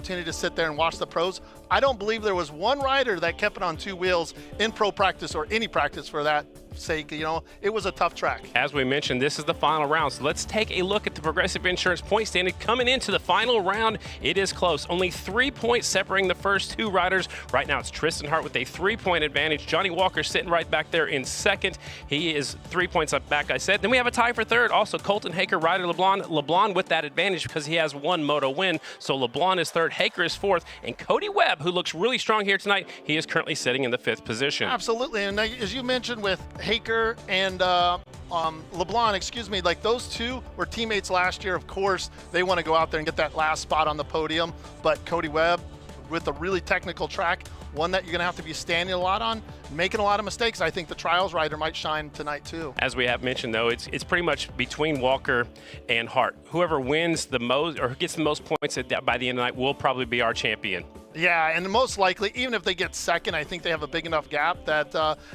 opportunity to sit there and watch the pros. I don't believe there was one rider that kept it on two wheels in pro practice or any practice for that sake. You know, it was a tough track. As we mentioned, this is the final round, so let's take a look at the Progressive Insurance point standing coming into the final round. It is close, only 3 points separating the first two riders. Right now it's Tristan Hart with a 3-point advantage. Johnny Walker sitting right back there in second. He is 3 points up back, I said. Then we have a tie for third. Also Colton Haker, Ryder LeBlanc. LeBlanc with that advantage because he has one moto win. So LeBlanc is third, Haker is fourth, and Cody Webb, who looks really strong here tonight, he is currently sitting in the 5th position. Absolutely, and as you mentioned with Haker and LeBlanc, excuse me, like those two were teammates last year. Of course, they want to go out there and get that last spot on the podium, but Cody Webb, with a really technical track, one that you're going to have to be standing a lot on, making a lot of mistakes. I think the trials rider might shine tonight too. As we have mentioned, though, it's pretty much between Walker and Hart. Whoever wins the most or gets the most points by the end of the night will probably be our champion. Yeah, and most likely, even if they get second, I think they have a big enough gap that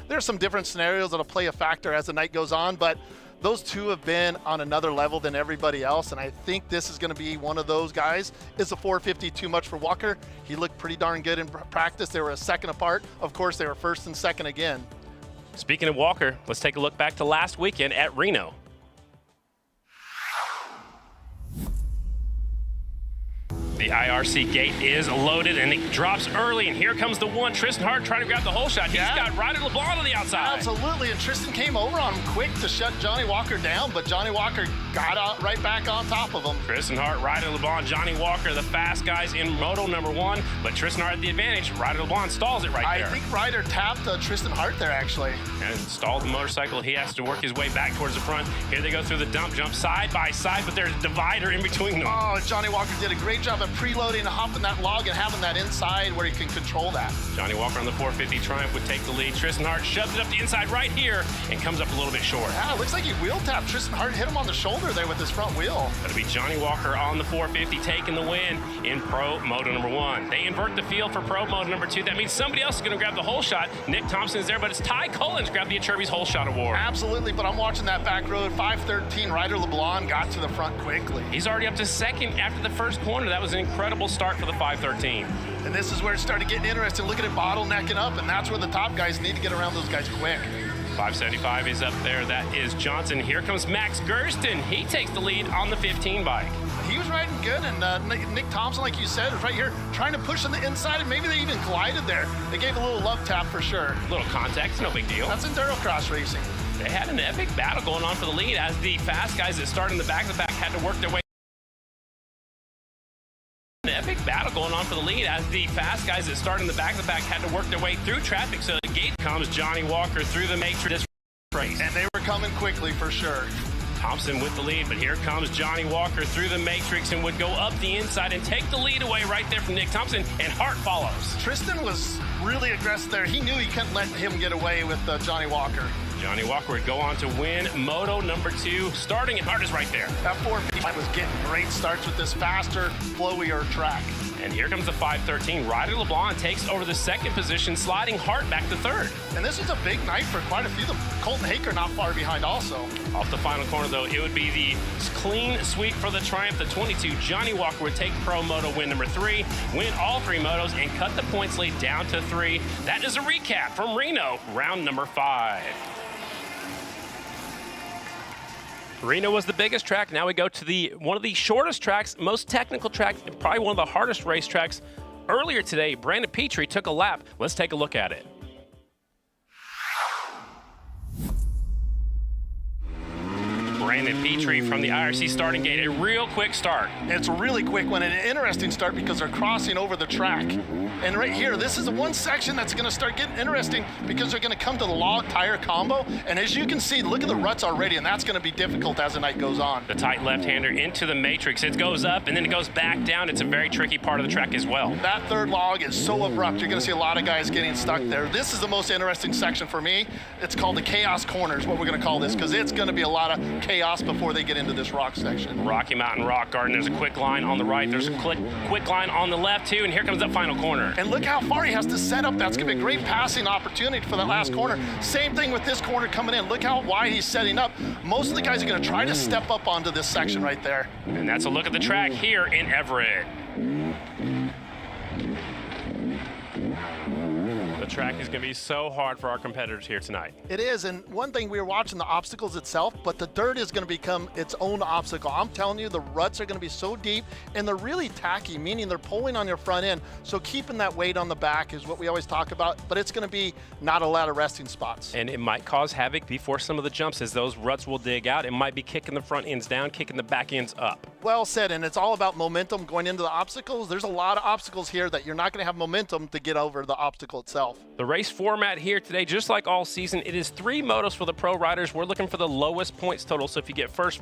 there's some different scenarios that'll play a factor as the night goes on, but those two have been on another level than everybody else, and I think this is going to be one of those guys. Is the 450 too much for Walker? He looked pretty darn good in practice. They were a second apart. Of course, they were first and second again. Speaking of Walker, let's take a look back to last weekend at Reno. The IRC gate is loaded, and it drops early, and here comes the one. Tristan Hart trying to grab the whole shot. He's got Ryder LeBlanc on the outside. Absolutely, and Tristan came over on him quick to shut Johnny Walker down, but Johnny Walker got out right back on top of him. Tristan Hart, Ryder LeBlanc, Johnny Walker, the fast guys in moto number 1, but Tristan Hart had the advantage. Ryder LeBlanc stalls it right there. I think Ryder tapped Tristan Hart there, actually. And stalled the motorcycle. He has to work his way back towards the front. Here they go through the dump jump side by side, but there's a divider in between them. Oh, Johnny Walker did a great job of preloading and hopping that log and having that inside where he can control that. Johnny Walker on the 450 Triumph would take the lead. Tristan Hart shoves it up the inside right here and comes up a little bit short. Yeah, it looks like he wheel tapped. Tristan Hart hit him on the shoulder there with his front wheel. That'll be Johnny Walker on the 450 taking the win in Pro Moto number 1. They invert the field for Pro Moto number 2. That means somebody else is going to grab the whole shot. Nick Thompson is there, but it's Ty Collins grab the Acherby's whole shot award. Absolutely, but I'm watching that back road. 513 Ryder LeBlanc got to the front quickly. He's already up to second after the first corner. That was an incredible start for the 513. And this is where it started getting interesting. Look at it bottlenecking up, and that's where the top guys need to get around those guys quick. 575 is up there. That is Johnson. Here comes Max Gersten. He takes the lead on the 15 bike. He was riding good, and Nick Thompson, like you said, was right here trying to push on the inside, and maybe they even collided there. They gave a little love tap for sure. A little contact, no big deal. That's EnduroCross racing. They had an epic battle going on for the lead as the fast guys that started in the back of the pack had to work their way. An epic battle going on for the lead as the fast guys that started in the back of the pack had to work their way through traffic. So the gate comes Johnny Walker through the matrix race. And they were coming quickly for sure. Thompson with the lead, but here comes Johnny Walker through the matrix and would go up the inside and take the lead away right there from Nick Thompson, and Hart follows. Tristan was really aggressive there. He knew he couldn't let him get away with Johnny Walker. Johnny Walker would go on to win Moto number 2, starting, and Hart is right there. That 450 was getting great starts with this faster, flowier track. And here comes the 513. Ryder LeBlanc takes over the second position, sliding Hart back to third. And this is a big night for quite a few of them. Colton Haker not far behind also. Off the final corner, though, it would be the clean sweep for the Triumph, the 22. Johnny Walker would take Pro Moto win number 3, win all 3 motos, and cut the points lead down to 3. That is a recap from Reno, round number 5. Reno was the biggest track. Now we go to one of the shortest tracks, most technical track, and probably one of the hardest race tracks. Earlier today, Brandon Petrie took a lap. Let's take a look at it. Brandon Petrie from the IRC starting gate. A real quick start. It's a really quick one and an interesting start because they're crossing over the track. And right here, this is the one section that's going to start getting interesting because they're going to come to the log tire combo. And as you can see, look at the ruts already, and that's going to be difficult as the night goes on. The tight left-hander into the matrix. It goes up and then it goes back down. It's a very tricky part of the track as well. That third log is so abrupt. You're going to see a lot of guys getting stuck there. This is the most interesting section for me. It's called the Chaos Corners, what we're going to call this, because it's going to be a lot of chaos before they get into this rock section. Rocky Mountain Rock Garden. There's a quick line on the right. There's a quick line on the left, too. And here comes that final corner. And look how far he has to set up. That's going to be a great passing opportunity for that last corner. Same thing with this corner coming in. Look how wide he's setting up. Most of the guys are going to try to step up onto this section right there. And that's a look at the track here in Everett. track is going to be so hard for our competitors here tonight. It is, and one thing, we were watching the obstacles itself, but the dirt is going to become its own obstacle. I'm telling you, the ruts are going to be so deep, and they're really tacky, meaning they're pulling on your front end. So keeping that weight on the back is what we always talk about, but it's going to be not a lot of resting spots. And it might cause havoc before some of the jumps as those ruts will dig out. It might be kicking the front ends down, kicking the back ends up. Well said, and it's all about momentum going into the obstacles. There's a lot of obstacles here that you're not going to have momentum to get over the obstacle itself. The race format here today, just like all season, it is 3 motos for the pro riders. We're looking for the lowest points total. So if you get first,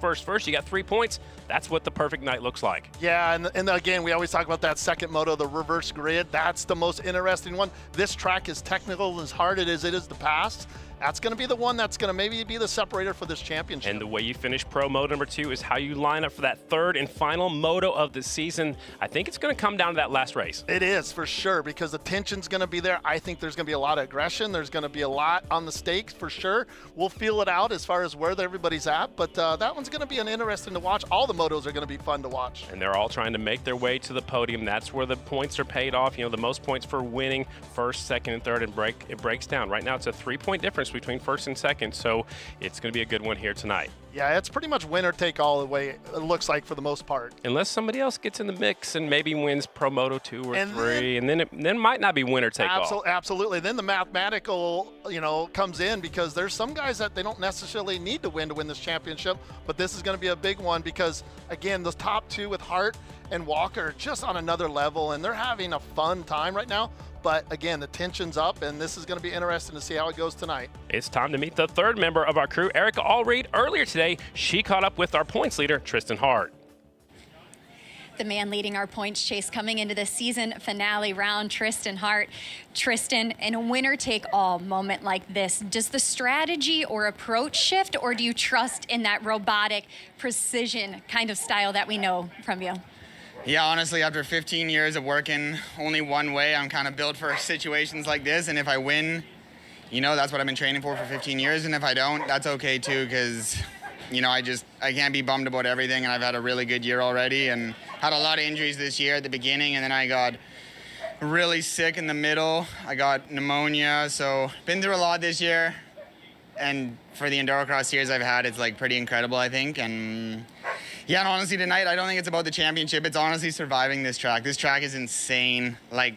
you got 3 points. That's what the perfect night looks like. Yeah, and again, we always talk about that second moto, the reverse grid. That's the most interesting one. This track is technical, as hard as it is the past. That's going to be the one that's going to maybe be the separator for this championship. And the way you finish pro moto number 2 is how you line up for that third and final moto of the season. I think it's going to come down to that last race. It is, for sure, because the tension's going to be there. I think there's going to be a lot of aggression. There's going to be a lot on the stakes, for sure. We'll feel it out as far as where everybody's at, but that one's going to be an interesting to watch. All the motos are going to be fun to watch. And they're all trying to make their way to the podium. That's where the points are paid off. You know, the most points for winning first, second, and third, and it breaks down. Right now, it's a 3-point difference between first and second, so it's going to be a good one here tonight. Yeah, it's pretty much winner take all the way it looks like for the most part. Unless somebody else gets in the mix and maybe wins Pro Moto 2 or 3, and then it might not be winner take all. Absolutely. Then the mathematical, comes in, because there's some guys that they don't necessarily need to win this championship, but this is going to be a big one because, again, the top 2 with Hart and Walker are just on another level, and they're having a fun time right now. But again, the tension's up, and this is going to be interesting to see how it goes tonight. It's time to meet the third member of our crew, Erica Allreed. Earlier today, she caught up with our points leader, Tristan Hart. The man leading our points chase coming into the season finale round, Tristan Hart. Tristan, in a winner-take-all moment like this, does the strategy or approach shift, or do you trust in that robotic precision kind of style that we know from you? Yeah, honestly, after 15 years of working only one way, I'm kind of built for situations like this. And if I win, that's what I've been training for 15 years. And if I don't, that's okay too, because, I can't be bummed about everything. And I've had a really good year already and had a lot of injuries this year at the beginning. And then I got really sick in the middle. I got pneumonia. So been through a lot this year. And for the EnduroCross years I've had, it's like pretty incredible, I think. And yeah, and honestly, tonight, I don't think it's about the championship. It's honestly surviving this track. This track is insane. Like,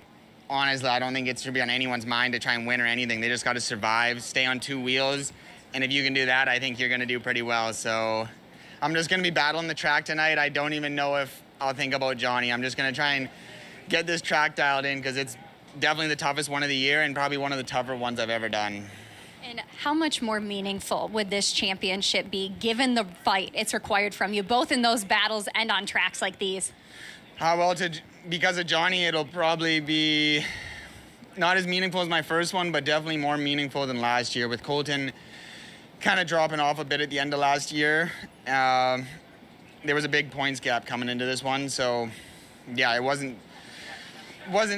honestly, I don't think it should be on anyone's mind to try and win or anything. They just got to survive, stay on 2 wheels. And if you can do that, I think you're going to do pretty well. So I'm just going to be battling the track tonight. I don't even know if I'll think about Johnny. I'm just going to try and get this track dialed in, because it's definitely the toughest one of the year and probably one of the tougher ones I've ever done. And how much more meaningful would this championship be given the fight it's required from you, both in those battles and on tracks like these? Well, because of Johnny, it'll probably be not as meaningful as my first one, but definitely more meaningful than last year, with Colton kind of dropping off a bit at the end of last year. There was a big points gap coming into this one, so yeah, it wasn't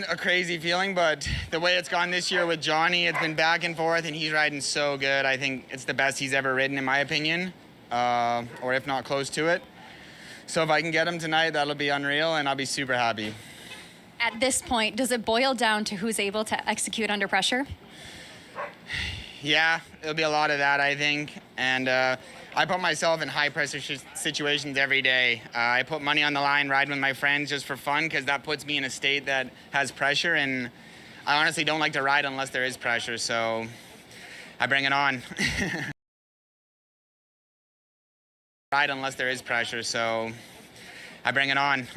a crazy feeling, but the way it's gone this year with Johnny, it's been back and forth, and he's riding so good. I think it's the best he's ever ridden, in my opinion, or if not close to it. So if I can get him tonight, that'll be unreal, and I'll be super happy. At this point, does it boil down to who's able to execute under pressure? Yeah, it'll be a lot of that, I think. And I put myself in high-pressure situations every day. I put money on the line, riding with my friends just for fun, because that puts me in a state that has pressure, and I honestly don't like to ride unless there is pressure, so I bring it on. Ride unless there is pressure, so I bring it on.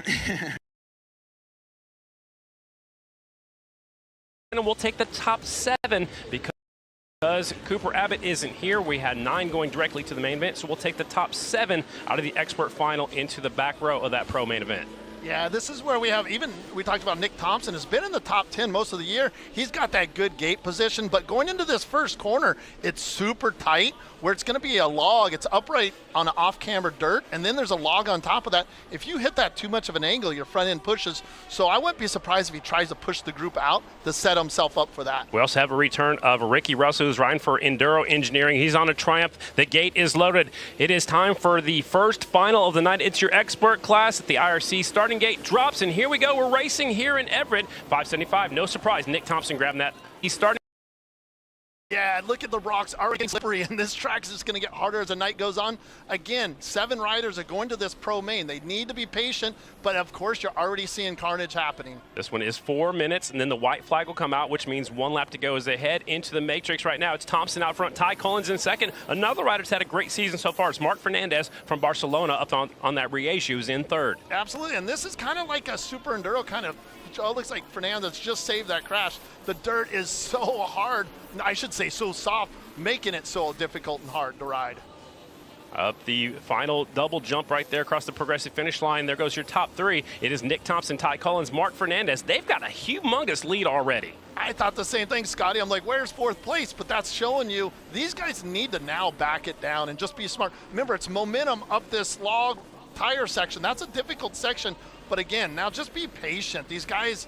And we'll take the top 7 because Cooper Abbott isn't here. We had 9 going directly to the main event, so we'll take the top 7 out of the expert final into the back row of that pro main event. Yeah, this is where we talked about Nick Thompson has been in the top 10 most of the year. He's got that good gate position, but going into this first corner, it's super tight, where it's going to be a log. It's upright on an off-camber dirt, and then there's a log on top of that. If you hit that too much of an angle, your front end pushes. So I wouldn't be surprised if he tries to push the group out to set himself up for that. We also have a return of Ricky Russell, who's riding for Enduro Engineering. He's on a Triumph. The gate is loaded. It is time for the first final of the night. It's your expert class at the IRC. Starting gate drops, and here we go. We're racing here in Everett. 575, no surprise. Nick Thompson grabbing that. He's starting Yeah, look at the rocks already getting slippery, and this track is just going to get harder as the night goes on. Again, 7 riders are going to this pro main. They need to be patient, but of course you're already seeing carnage happening. This one is 4 minutes, and then the white flag will come out, which means 1 lap to go as they head into the matrix. Right now, it's Thompson out front, Ty Collins in second. Another rider that's had a great season so far is Mark Fernandez from Barcelona up on that reissue is in third. Absolutely, and this is kind of like a super enduro kind of. Oh, it looks like Fernandez just saved that crash. The dirt is so hard, I should say so soft, making it so difficult and hard to ride. Up the final double jump right there across the progressive finish line. There goes your top 3. It is Nick Thompson, Ty Collins, Mark Fernandez. They've got a humongous lead already. I thought the same thing, Scotty. I'm like, where's 4th place? But that's showing you these guys need to now back it down and just be smart. Remember, it's momentum up this log tire section. That's a difficult section. But again, now just be patient. These guys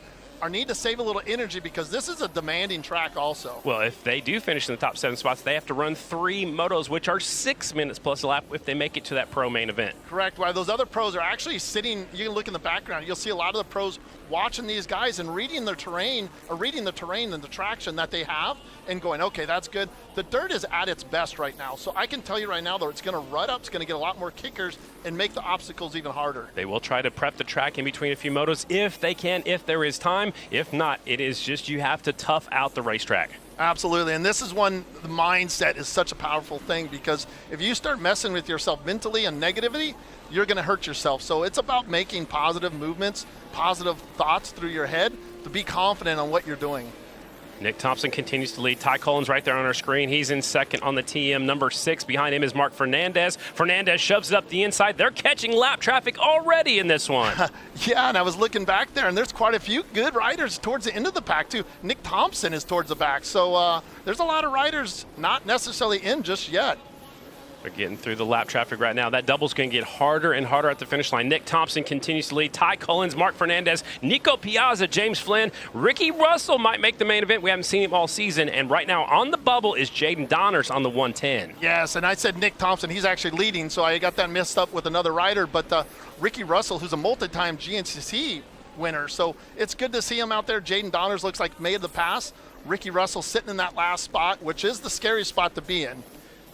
need to save a little energy because this is a demanding track also. Well, if they do finish in the top 7 spots, they have to run 3 motos, which are 6 minutes plus a lap if they make it to that pro main event. Correct. While those other pros are actually sitting, you can look in the background, you'll see a lot of the pros watching these guys and reading their terrain, or reading the terrain and the traction that they have and going, okay, that's good. The dirt is at its best right now. So I can tell you right now, though, it's going to rut up, it's going to get a lot more kickers and make the obstacles even harder. They will try to prep the track in between a few motos if they can, if there is time. If not, it is just you have to tough out the racetrack. Absolutely, and this is when the mindset is such a powerful thing, because if you start messing with yourself mentally and negativity, you're going to hurt yourself. So it's about making positive movements, positive thoughts through your head to be confident on what you're doing. Nick Thompson continues to lead. Ty Collins right there on our screen. He's in second on the TM, number 6. Behind him is Mark Fernandez. Fernandez shoves it up the inside. They're catching lap traffic already in this one. Yeah, and I was looking back there, and there's quite a few good riders towards the end of the pack, too. Nick Thompson is towards the back. So there's a lot of riders not necessarily in just yet. They're getting through the lap traffic right now. That double's going to get harder and harder at the finish line. Nick Thompson continues to lead. Ty Collins, Mark Fernandez, Nico Piazza, James Flynn. Ricky Russell might make the main event. We haven't seen him all season. And right now on the bubble is Jaden Donners on the 110. Yes, and I said Nick Thompson. He's actually leading, so I got that messed up with another rider. But Ricky Russell, who's a multi-time GNCC winner, so it's good to see him out there. Jaden Donners looks like made the pass. Ricky Russell sitting in that last spot, which is the scary spot to be in.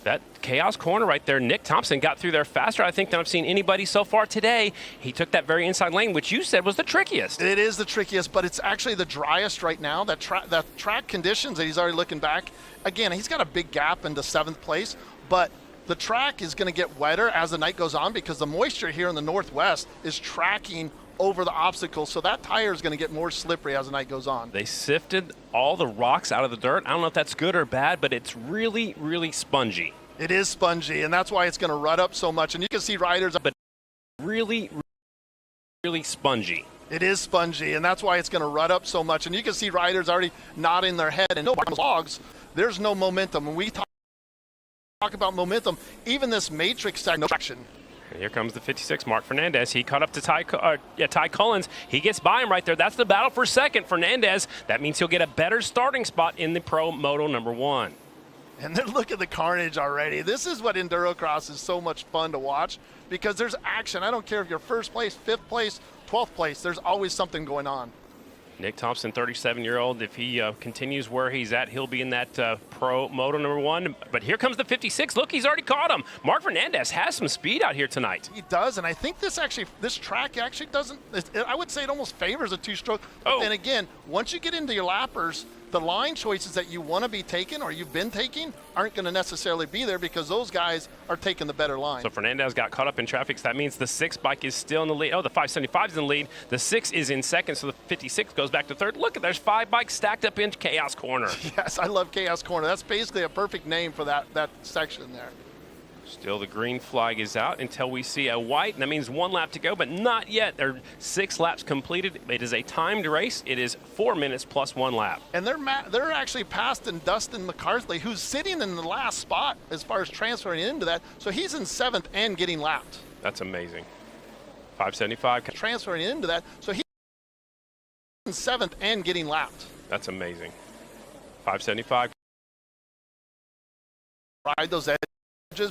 That chaos corner right there, Nick Thompson got through there faster, I think, than I've seen anybody so far today. He took that very inside lane, which you said was the trickiest. It is the trickiest, but it's actually the driest right now. That track conditions that he's already looking back. Again, he's got a big gap into 7th place, but the track is going to get wetter as the night goes on because the moisture here in the northwest is tracking over the obstacles, so that tire is going to get more slippery as the night goes on. They sifted all the rocks out of the dirt. I don't know if that's good or bad, but it's really, really spongy. It is spongy, and that's why it's going to rut up so much. And you can see riders, but really, really spongy. It is spongy, and that's why it's going to rut up so much. And you can see riders already nodding their head. And no logs, there's no momentum. When we talk about momentum, even this matrix section. And here comes the 56, Mark Fernandez. He caught up to Ty Collins. He gets by him right there. That's the battle for second. Fernandez, that means he'll get a better starting spot in the Pro Moto number 1. And then look at the carnage already. This is what EnduroCross is so much fun to watch because there's action. I don't care if you're 1st place, 5th place, 12th place. There's always something going on. Nick Thompson, 37-year-old. If he continues where he's at, he'll be in that Pro Moto number 1. But here comes the 56. Look, he's already caught him. Mark Fernandez has some speed out here tonight. He does, and I think this track actually doesn't. I would say it almost favors a 2-stroke. But then again, once you get into your lappers, the line choices that you want to be taking or you've been taking aren't going to necessarily be there because those guys are taking the better line. So Fernandez got caught up in traffic, so that means the 6 bike is still in the lead. Oh, the 575 is in the lead. The 6 is in second, so the 56 goes back to third. Look, there's 5 bikes stacked up in Chaos Corner. Yes, I love Chaos Corner. That's basically a perfect name for that section there. Still the green flag is out until we see a white, and that means 1 lap to go, but not yet. There are 6 laps completed. It is a timed race. It is 4 minutes plus 1 lap. And they're actually past Dustin McCarthy, who's sitting in the last spot as far as transferring into that. So he's in 7th and getting lapped. That's amazing. 575. Transferring into that. So he's in 7th and getting lapped. That's amazing. 575. Ride those edges.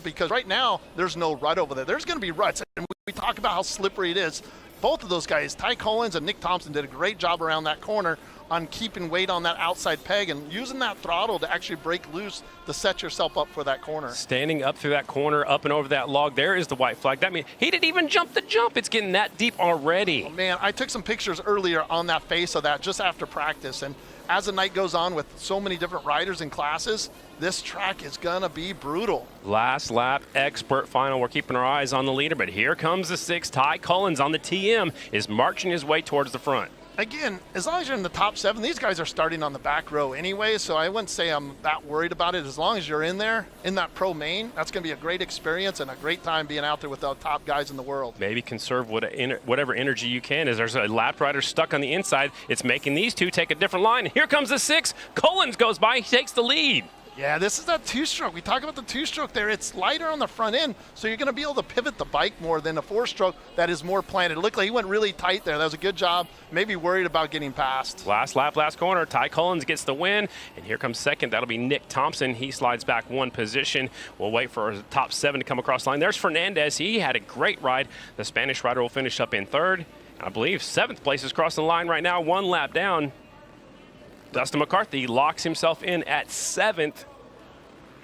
Because right now there's no rut over there. There's going to be ruts, and we talk about how slippery it is. Both of those guys, Ty Collins and Nick Thompson, did a great job around that corner, on keeping weight on that outside peg and using that throttle to actually break loose to set yourself up for that corner. Standing up through that corner, up and over that log, there is the white flag. That means he didn't even jump the jump. It's getting that deep already. Oh, man, I took some pictures earlier on that face of that just after practice, and as the night goes on with so many different riders and classes, this track is gonna be brutal. Last lap expert final. We're keeping our eyes on the leader, but here comes the 6. Ty Collins on the TM is marching his way towards the front. Again, as long as you're in the top 7, these guys are starting on the back row anyway, so I wouldn't say I'm that worried about it. As long as you're in there, in that pro main, that's going to be a great experience and a great time being out there with the top guys in the world. Maybe conserve whatever energy you can, as there's a lap rider stuck on the inside. It's making these two take a different line. Here comes the 6. Collins goes by. He takes the lead. Yeah, this is that 2-stroke. We talk about the 2-stroke there. It's lighter on the front end, so you're going to be able to pivot the bike more than a 4-stroke that is more planted. It looked like he went really tight there. That was a good job. Maybe worried about getting past. Last lap, last corner. Ty Collins gets the win, and here comes second. That'll be Nick Thompson. He slides back 1 position. We'll wait for the top 7 to come across the line. There's Fernandez. He had a great ride. The Spanish rider will finish up in 3rd. I believe 7th place is crossing the line right now, 1 lap down. Dustin McCarthy locks himself in at 7th.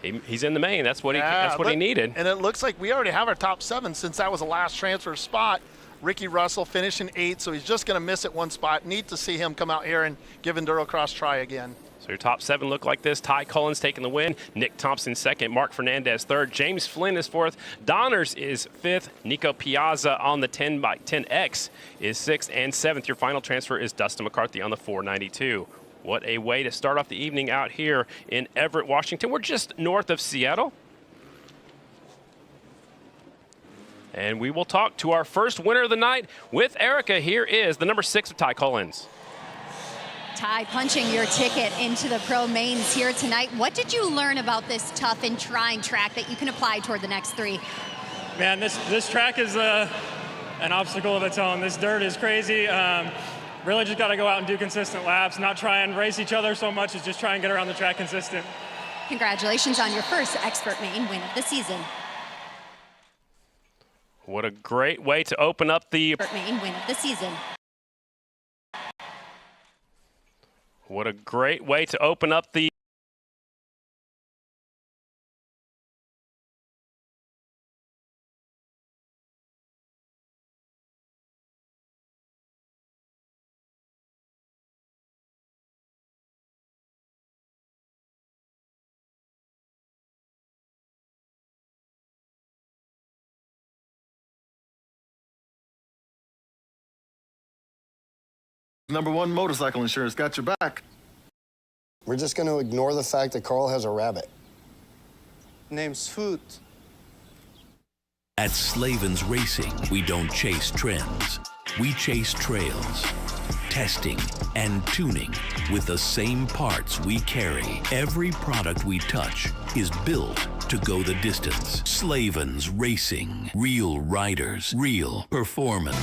He's in the main. That's what he needed. And it looks like we already have our top 7 since that was the last transfer spot. Ricky Russell finishing 8th, so he's just going to miss it 1 spot. Neat to see him come out here and give EnduroCross try again. So your top 7 look like this. Ty Collins taking the win. Nick Thompson 2nd. Mark Fernandez 3rd. James Flynn is 4th. Donners is 5th. Nico Piazza on the 10x is 6th. And 7th, your final transfer is Dustin McCarthy on the 492. What a way to start off the evening out here in Everett, Washington. We're just north of Seattle. And we will talk to our first winner of the night with Erica. Here is the number 6 of Ty Collins. Ty, punching your ticket into the pro mains here tonight. What did you learn about this tough and trying track that you can apply toward the next 3? Man, this track is an obstacle of its own. This dirt is crazy. Really just got to go out and do consistent laps, not try and race each other so much as just try and get around the track consistent. Congratulations on your first expert main win of the season. What a great way to open up the expert main win of the season. What a great way to open up the #1 motorcycle insurance got your back. We're just going to ignore the fact that Carl has a rabbit. Name's Foot. At Slavens Racing, we don't chase trends. We chase trails, testing and tuning with the same parts we carry. Every product we touch is built to go the distance. Slavens Racing. Real riders, real performance.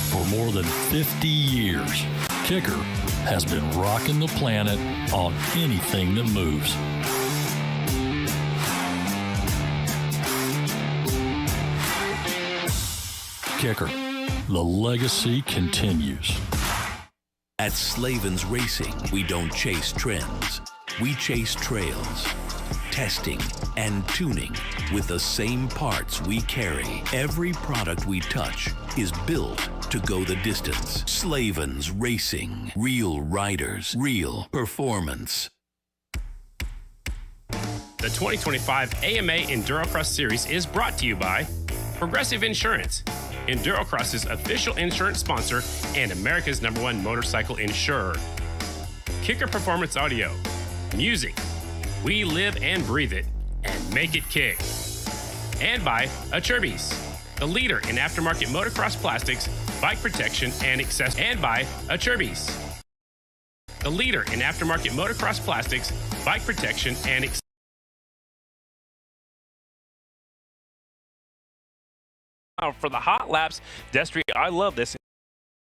For more than 50 years, Kicker has been rocking the planet on anything that moves. Kicker, the legacy continues. At Slavens Racing, we don't chase trends. We chase trails, testing and tuning with the same parts we carry. Every product we touch is built to go the distance. Slavens Racing. Real riders, real performance. The 2025 AMA EnduroCross Series is brought to you by Progressive Insurance, EnduroCross's official insurance sponsor and America's #1 motorcycle insurer. Kicker Performance Audio. Music. We live and breathe it and make it kick. And by Acerbis, the leader in aftermarket motocross plastics, bike protection, and accessories. And by Acerbis, the leader in aftermarket motocross plastics, bike protection, and accessories. For the hot laps, Destry, I love this.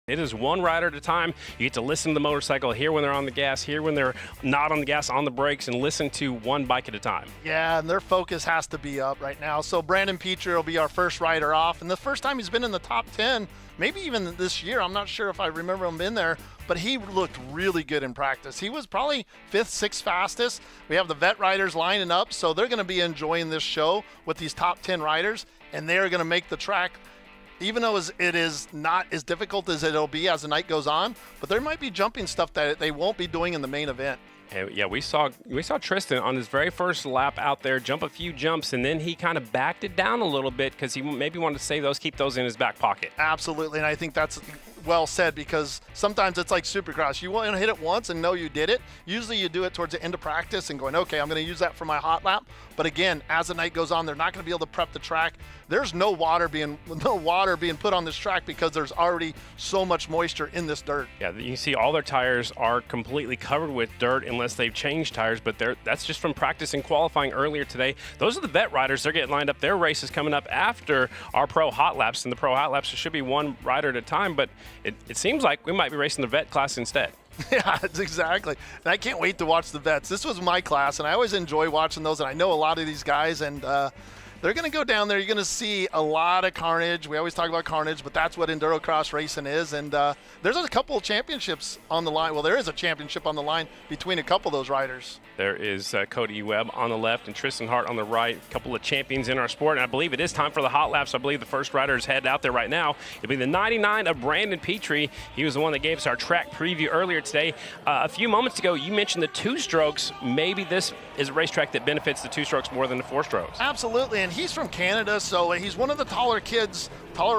It is one rider at a time. You get to listen to the motorcycle, hear when they're on the gas, hear when they're not on the gas, on the brakes, and listen to one bike at a time. Yeah, and their focus has to be up right now. So Brandon Petrie will be our first rider off, and the first time he's been in the top 10, maybe even this year. I'm not sure if I remember him in there, but he looked really good in practice. He was probably 5th, 6th fastest. We have the vet riders lining up, so they're going to be enjoying this show with these top 10 riders, and they're going to make the track. Even though it is not as difficult as it'll be as the night goes on, but there might be jumping stuff that they won't be doing in the main event. And yeah, we saw Tristan on his very first lap out there jump a few jumps, and then he kind of backed it down a little bit because he maybe wanted to save those, keep those in his back pocket. Absolutely, and I think that's well said, because sometimes it's like Supercross. You want to hit it once and know you did it. Usually you do it towards the end of practice and going, okay, I'm going to use that for my hot lap. But again, as the night goes on, they're not going to be able to prep the track. There's no water being put on this track because there's already so much moisture in this dirt. Yeah, you see all their tires are completely covered with dirt unless they've changed tires, but that's just from practice and qualifying earlier today. Those are the vet riders. They're getting lined up. Their race is coming up after our pro hot laps, and the pro hot laps should be one rider at a time, but it seems like we might be racing the vet class instead. Yeah, it's exactly. And I can't wait to watch the vets. This was my class, and I always enjoy watching those, and I know a lot of these guys, and they're going to go down there. You're going to see a lot of carnage. We always talk about carnage, but that's what EnduroCross racing is. And there's a couple of championships on the line. Well, there is a championship on the line between a couple of those riders. There is Cody Webb on the left and Tristan Hart on the right, a couple of champions in our sport. And I believe it is time for the hot laps. I believe the first rider is headed out there right now. It'll be the 99 of Brandon Petrie. He was the one that gave us our track preview earlier today. A few moments ago, you mentioned the 2-strokes. Maybe this is a racetrack that benefits the 2-strokes more than the 4-strokes. Absolutely, and he's from Canada, so he's one of the taller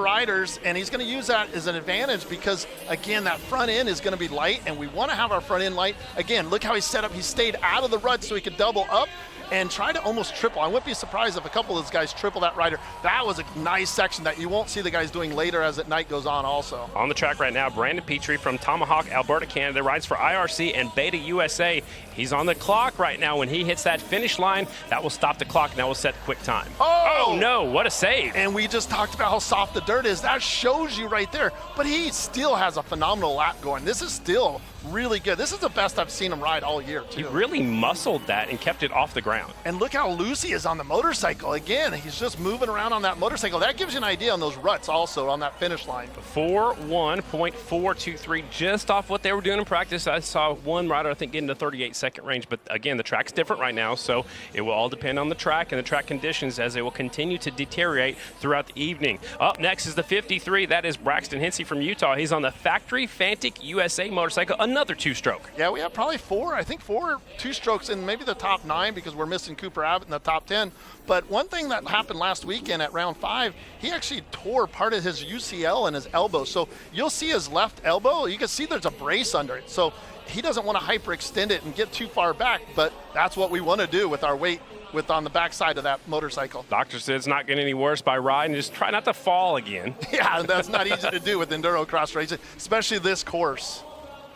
riders, and he's going to use that as an advantage because, again, that front end is going to be light, and we want to have our front end light. Again, look how he's set up. He stayed out of the rut so he could double up and try to almost triple. I wouldn't be surprised if a couple of those guys triple that rider. That was a nice section that you won't see the guys doing later as the night goes on also. On the track right now, Brandon Petrie from Tomahawk, Alberta, Canada, rides for IRC and Beta USA. He's on the clock right now. When he hits that finish line, that will stop the clock, and that will set the quick time. Oh no, what a save. And we just talked about how soft the dirt is. That shows you right there. But he still has a phenomenal lap going. This is still really good. This is the best I've seen him ride all year, too. He really muscled that and kept it off the ground. And look how loose he is on the motorcycle. Again, he's just moving around on that motorcycle. That gives you an idea on those ruts also on that finish line. 4:1.423, just off what they were doing in practice. I saw one rider, I think, get into 38-second range. But again, the track's different right now, so it will all depend on the track and the track conditions as they will continue to deteriorate throughout the evening. Up next is the 53. That is Braxton Hensey from Utah. He's on the Factory Fantic USA motorcycle, another 2-stroke. Yeah, we have probably four 2-strokes in maybe the top 9 because we're missing Cooper Abbott in the top 10. But one thing that happened last weekend at round 5, he actually tore part of his UCL in his elbow. So you'll see his left elbow. You can see there's a brace under it. So he doesn't want to hyperextend it and get too far back, but that's what we want to do with our weight on the backside of that motorcycle. Doctor said it's not getting any worse by riding. Just try not to fall again. Yeah, that's not easy to do with EnduroCross racing, especially this course.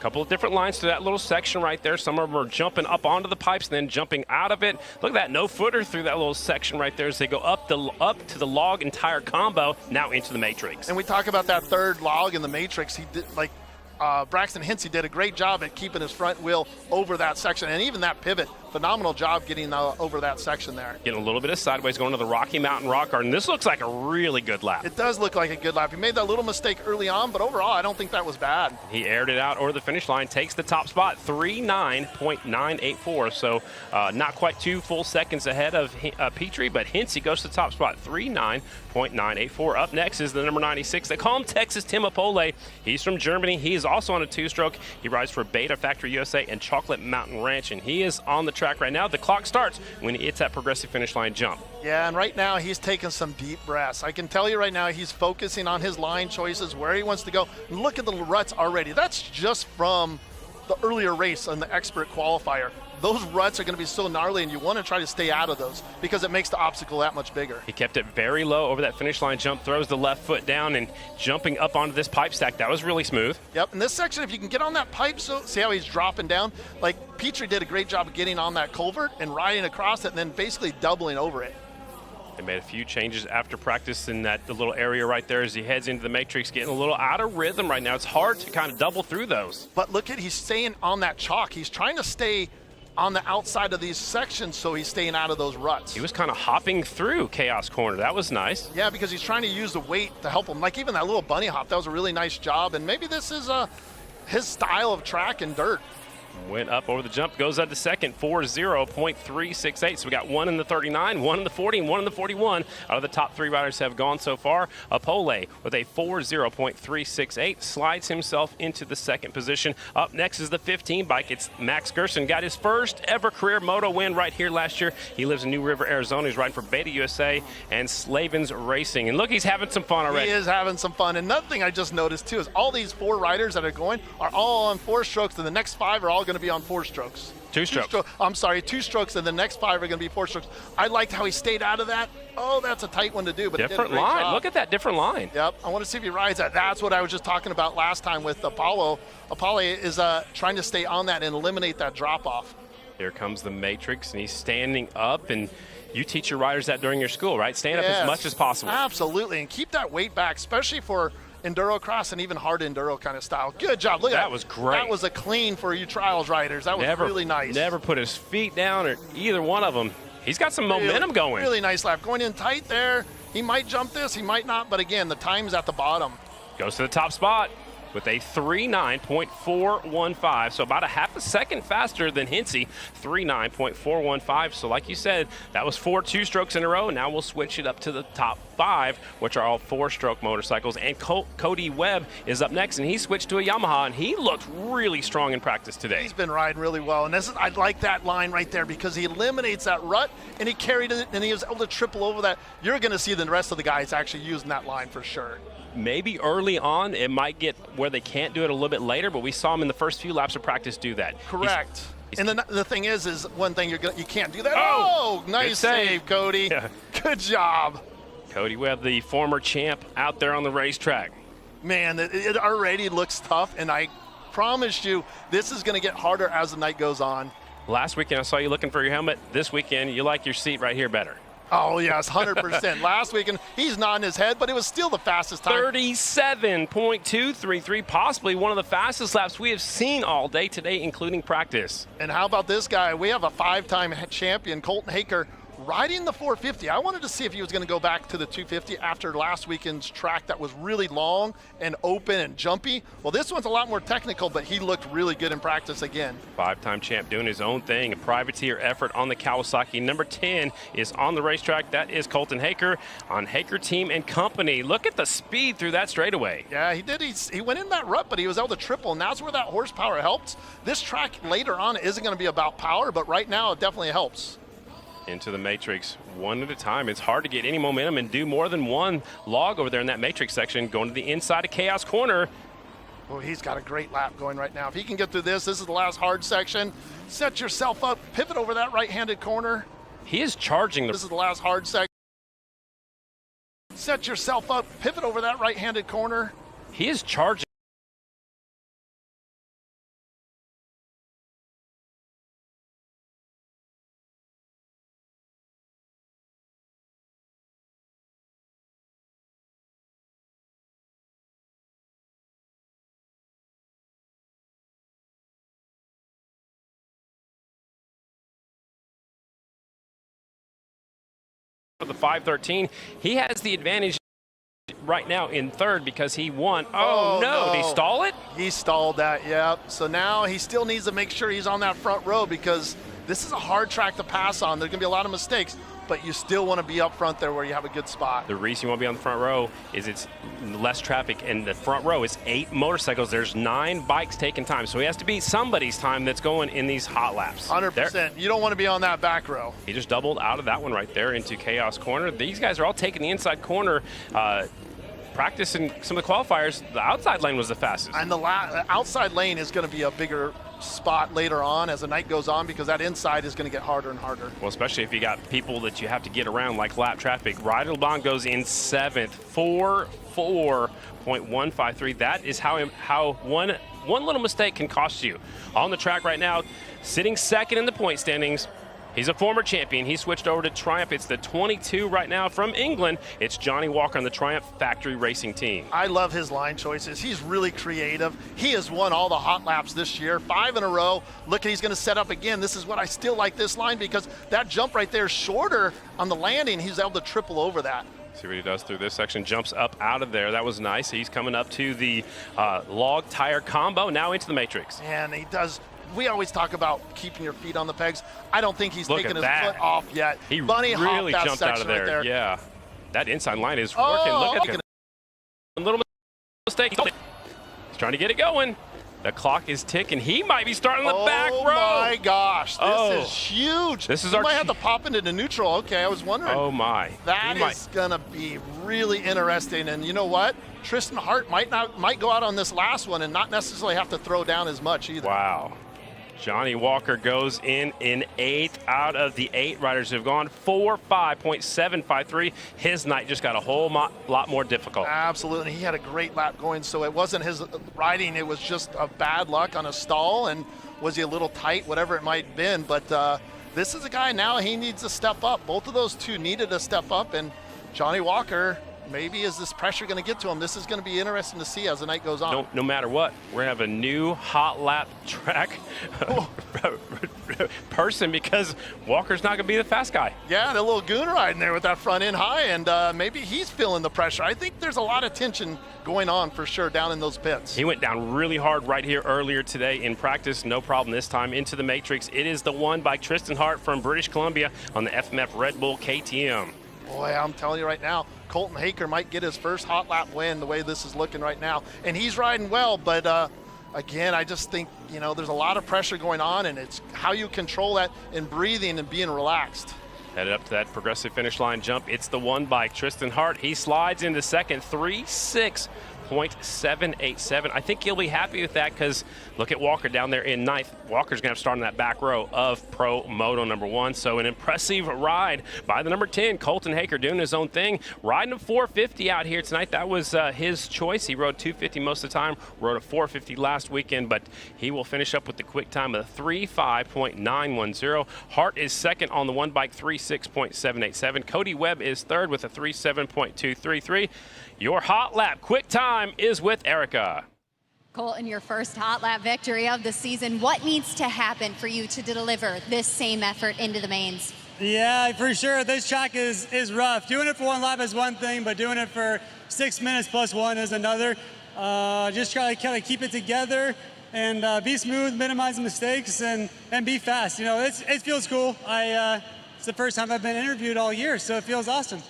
Couple of different lines to that little section right there. Some of them are jumping up onto the pipes and then jumping out of it. Look at that no-footer through that little section right there as they go up to the log entire combo, now into the matrix. And we talk about that third log in the matrix. He did, Braxton Hensey did a great job at keeping his front wheel over that section, and even that pivot, phenomenal job getting over that section there. Getting a little bit of sideways going to the Rocky Mountain Rock Garden. This looks like a really good lap. It does look like a good lap. He made that little mistake early on, but overall, I don't think that was bad. He aired it out over the finish line, takes the top spot, 39.984. So not quite 2 full seconds ahead of Petrie, but Hensey goes to the top spot, 39.984. Up next is the number 96. They call him Texas Timopole. He's from Germany. He is also on a 2-stroke. He rides for Beta Factory USA and Chocolate Mountain Ranch, and he is on the track right now. The clock starts when he hits that progressive finish line jump. Yeah, and right now he's taking some deep breaths. I can tell you right now he's focusing on his line choices, where he wants to go. And look at the ruts already. That's just from the earlier race on the expert qualifier. Those ruts are going to be so gnarly, and you want to try to stay out of those because it makes the obstacle that much bigger. He kept it very low over that finish line jump, throws the left foot down, and jumping up onto this pipe stack. That was really smooth. Yep, in this section, if you can get on that pipe, so see how he's dropping down? Like, Petrie did a great job of getting on that culvert and riding across it and then basically doubling over it. He made a few changes after practice in the little area right there as he heads into the matrix, getting a little out of rhythm right now. It's hard to kind of double through those. But look at, he's staying on that chalk. He's trying to stay on the outside of these sections, so he's staying out of those ruts. He was kind of hopping through Chaos Corner. That was nice. Yeah, because he's trying to use the weight to help him. Like even that little bunny hop, that was a really nice job. And maybe this is his style of track and dirt. Went up over the jump, goes up to second, 40.368. So we got one in the 39, one in the 40, and one in the 41. Out of the top 3 riders have gone so far. Apole with a 40.368 slides himself into the second position. Up next is the 15 bike. It's Max Gerson. Got his first ever career moto win right here last year. He lives in New River, Arizona. He's riding for Beta USA and Slavens Racing. And look, he's having some fun already. He is having some fun. And another thing I just noticed too is all these 4 riders that are going are all on 4 strokes, and the next 5 are all going to be on 4 strokes. 2 strokes. I'm sorry, 2 strokes, and the next 5 are going to be 4 strokes. I liked how he stayed out of that. Oh, that's a tight one to do, but different he did a great line. job. Look at that different line. Yep. I want to see if he rides that. That's what I was just talking about last time with Apollo. Apollo is trying to stay on that and eliminate that drop off. Here comes the matrix, and he's standing up, and you teach your riders that during your school, right? Stand up as much as possible. Absolutely, and keep that weight back, especially for EnduroCross and even hard enduro kind of style. Good job. Look at that. That was great. That was a clean for you trials riders. That was really nice. Never put his feet down or either one of them. He's got some momentum going. Really nice lap. Going in tight there. He might jump this, he might not, but again, the time's at the bottom. Goes to the top spot with a 39.415, so about a half a second faster than Hinsey, 39.415. So like you said, that was 4 2-strokes in a row. Now we'll switch it up to the top 5, which are all 4-stroke motorcycles. And Cody Webb is up next, and he switched to a Yamaha, and he looked really strong in practice today. He's been riding really well, and I like that line right there because he eliminates that rut, and he carried it, and he was able to triple over that. You're going to see the rest of the guys actually using that line for sure. Maybe early on it might get where they can't do it a little bit later, but we saw him in the first few laps of practice do that. Correct. And the thing is one thing you can't do that. Oh, nice save, Cody. Yeah. Good job. Cody Webb, the former champ, out there on the racetrack. Man, it already looks tough, and I promise you this is going to get harder as the night goes on. Last weekend I saw you looking for your helmet. This weekend you like your seat right here better. Oh, yes, 100%. Last weekend, he's nodding his head, but it was still the fastest time. 37.233, possibly one of the fastest laps we have seen all day today, including practice. And how about this guy? We have a 5-time champion, Colton Haker, riding the 450. I wanted to see if he was going to go back to the 250 after last weekend's track that was really long and open and jumpy. Well, this one's a lot more technical, but he looked really good in practice again. 5-time champ doing his own thing, a privateer effort on the Kawasaki. Number 10 is on the racetrack. That is Colton Haker on Haker Team and Company. Look at the speed through that straightaway. Yeah, he did. He went in that rut, but he was able to triple, and that's where that horsepower helps. This track later on isn't going to be about power, but right now it definitely helps. Into the matrix one at a time. It's hard to get any momentum and do more than one log over there in that matrix section. Going to the inside of Chaos Corner. Oh, he's got a great lap going right now. If he can get through this is the last hard section. Set yourself up, pivot over that right-handed corner. He is charging. This is the last hard section. Set yourself up, pivot over that right-handed corner. He is charging. For the 513, he has the advantage right now in third because he won. Oh no, did he stall it? He stalled that, yeah. So now he still needs to make sure he's on that front row because this is a hard track to pass on. There's gonna be a lot of mistakes, but you still want to be up front there where you have a good spot. The reason you want to be on the front row is it's less traffic, and the front row is 8 motorcycles. There's 9 bikes taking time, so he has to beat somebody's time that's going in these hot laps. 100%. You don't want to be on that back row. He just doubled out of that one right there into Chaos Corner. These guys are all taking the inside corner. Practicing some of the qualifiers, the outside lane was the fastest. And the outside lane is going to be a bigger spot later on as the night goes on because that inside is going to get harder and harder. Well, especially if you got people that you have to get around like lap traffic. Ryder LeBlanc goes in 7th, 4.153. That is how one little mistake can cost you. On the track right now, sitting second in the point standings, He's a former champion. He switched over to Triumph. It's the 22 right now from England. It's Johnny Walker on the Triumph Factory Racing team. I love his line choices. He's really creative. He has won all the hot laps this year, 5 in a row. Look, he's going to set up again. This is what I still like this line, because that jump right there is shorter on the landing. He's able to triple over that. See what he does through this section. Jumps up out of there. That was nice. He's coming up to the log tire combo, now into the matrix. And he does. We always talk about keeping your feet on the pegs. I don't think he's taken his that. foot off yet. He Bunny really hopped that jumped out of section there. right there. Yeah, that inside line is working. Look at a little mistake. He's trying to get it going. The clock is ticking. He might be starting the back row. Oh my gosh, this is huge. This is he might have to pop into the neutral. Okay, I was wondering. Oh my. That is gonna be really interesting. And you know what? Tristan Hart might go out on this last one and not necessarily have to throw down as much either. Wow. Johnny Walker goes in 8th out of the 8 riders who have gone. 4.5.753. His night just got a whole lot more difficult. Absolutely. He had a great lap going, so it wasn't his riding. It was just a bad luck on a stall, and was he a little tight, whatever it might have been. But this is a guy now, he needs to step up. Both of those two needed to step up, and Johnny Walker, maybe is this pressure going to get to him? This is going to be interesting to see as the night goes on. No matter what, we're going to have a new hot lap track person, because Walker's not going to be the fast guy. Yeah, and a little goon riding there with that front end high, and maybe he's feeling the pressure. I think there's a lot of tension going on for sure down in those pits. He went down really hard right here earlier today in practice. No problem this time into the matrix. It is the one by Tristan Hart from British Columbia on the FMF Red Bull KTM. Boy, I'm telling you right now, Colton Haker might get his first hot lap win the way this is looking right now. And he's riding well, but again, I just think, there's a lot of pressure going on, and it's how you control that and breathing and being relaxed. Headed up to that progressive finish line jump. It's the one by Tristan Hart. He slides into second, 3.6.787. I think he'll be happy with that, because look at Walker down there in 9th. Walker's going to have to start in that back row of Pro Moto number 1. So an impressive ride by the number 10, Colton Haker, doing his own thing. Riding a 450 out here tonight. That was his choice. He rode 250 most of the time. Rode a 450 last weekend, but he will finish up with the quick time of 3.5.910. Hart is second on the one bike, 3.6.787. Cody Webb is third with a 3.7.233. Your hot lap quick time is with Erica. Colton, your first hot lap victory of the season. What needs to happen for you to deliver this same effort into the mains? Yeah, for sure. This track is rough. Doing it for one lap is one thing, but doing it for 6 minutes plus one is another. Just try to kind of keep it together and be smooth, minimize mistakes, and be fast. It feels cool. It's the first time I've been interviewed all year, so it feels awesome.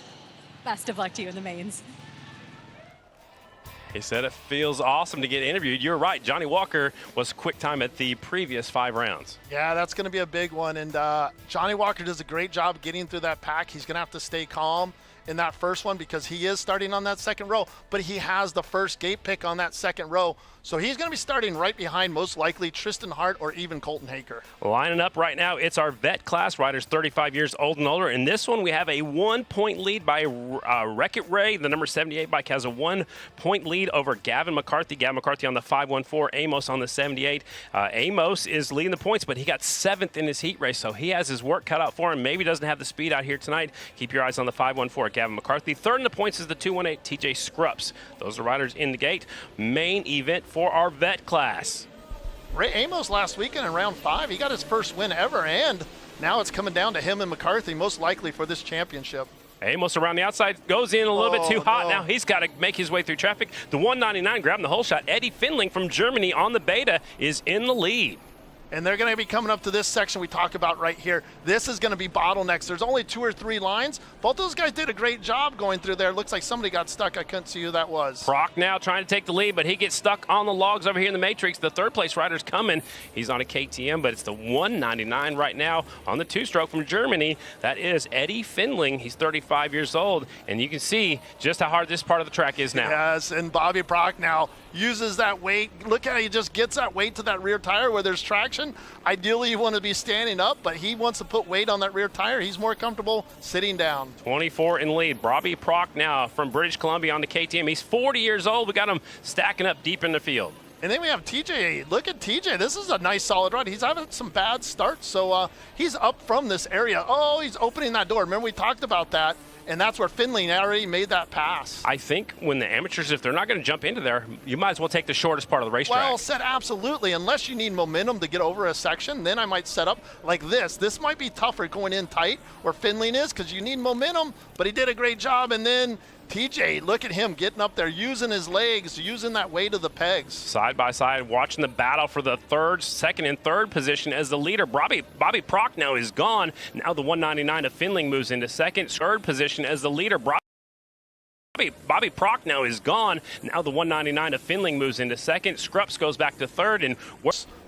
Best of luck to you in the mains. He said it feels awesome to get interviewed. You're right. Johnny Walker was quick time at the previous 5 rounds. Yeah, that's going to be a big one. And Johnny Walker does a great job getting through that pack. He's going to have to stay calm in that first one, because he is starting on that second row, but he has the first gate pick on that second row. So he's going to be starting right behind, most likely, Tristan Hart or even Colton Haker. Lining up right now, it's our vet class, riders 35 years old and older. In this one, we have a 1-point lead by Wreck-It Ray. The number 78 bike has a 1-point lead over Gavin McCarthy. Gavin McCarthy on the 514, Amos on the 78. Amos is leading the points, but he got 7th in his heat race, so he has his work cut out for him. Maybe doesn't have the speed out here tonight. Keep your eyes on the 514, Gavin McCarthy. Third in the points is the 218, TJ Scrups. Those are riders in the gate. Main event for our vet class. Ray Amos last weekend in round 5, he got his first win ever, and now it's coming down to him and McCarthy, most likely for this championship. Amos around the outside, goes in a little bit too hot. Now he's got to make his way through traffic. The 199 grabbing the whole shot. Eddie Findling from Germany on the beta is in the lead. And they're going to be coming up to this section we talk about right here. This is going to be bottlenecks. There's only 2 or 3 lines. Both those guys did a great job going through there. Looks like somebody got stuck. I couldn't see who that was. Proc now trying to take the lead, but he gets stuck on the logs over here in the matrix. The third place rider's coming. He's on a KTM, but it's the 199 right now on the 2-stroke from Germany. That is Eddie Findling. He's 35 years old, and you can see just how hard this part of the track is now. Yes, and Bobby Proc now uses that weight. Look how he just gets that weight to that rear tire where there's traction. Ideally, you want to be standing up, but he wants to put weight on that rear tire. He's more comfortable sitting down. 24 in lead. Bobby Proc now from British Columbia on the KTM. He's 40 years old. We got him stacking up deep in the field. And then we have TJ. Look at TJ. This is a nice solid run. He's having some bad starts, so he's up from this area. Oh, he's opening that door. Remember we talked about that, and that's where Finley already made that pass. I think when the amateurs, if they're not going to jump into there, you might as well take the shortest part of the racetrack. Well said, absolutely. Unless you need momentum to get over a section, then I might set up like this. This might be tougher going in tight where Finley is because you need momentum, but he did a great job. And then TJ, look at him getting up there, using his legs, using that weight of the pegs. Side by side, watching the battle for the second and third position as the leader. Bobby Prochnow is gone. Now the 199 of Finley moves into second. Third position as the leader. Bobby Prochnow is gone. Now the 199 of Finley moves into second. Scrups goes back to third. And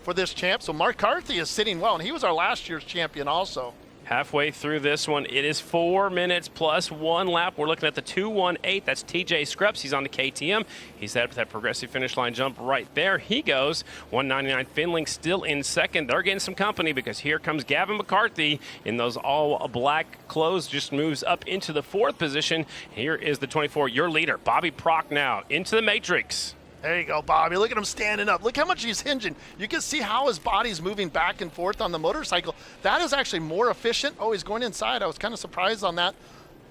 for this champ, so Mark Carthy is sitting well, and he was our last year's champion also. Halfway through this one, it is 4 minutes plus 1 lap. We're looking at the 2:18. That's TJ Scrups. He's on the KTM. He's headed for that progressive finish line jump right there. He goes. 199 Finley still in second. They're getting some company because here comes Gavin McCarthy in those all black clothes. Just moves up into the 4th position. Here is the 24, your leader, Bobby Prochnow, into the matrix. There you go, Bobby. Look at him standing up. Look how much he's hinging. You can see how his body's moving back and forth on the motorcycle. That is actually more efficient. Oh, he's going inside. I was kind of surprised on that.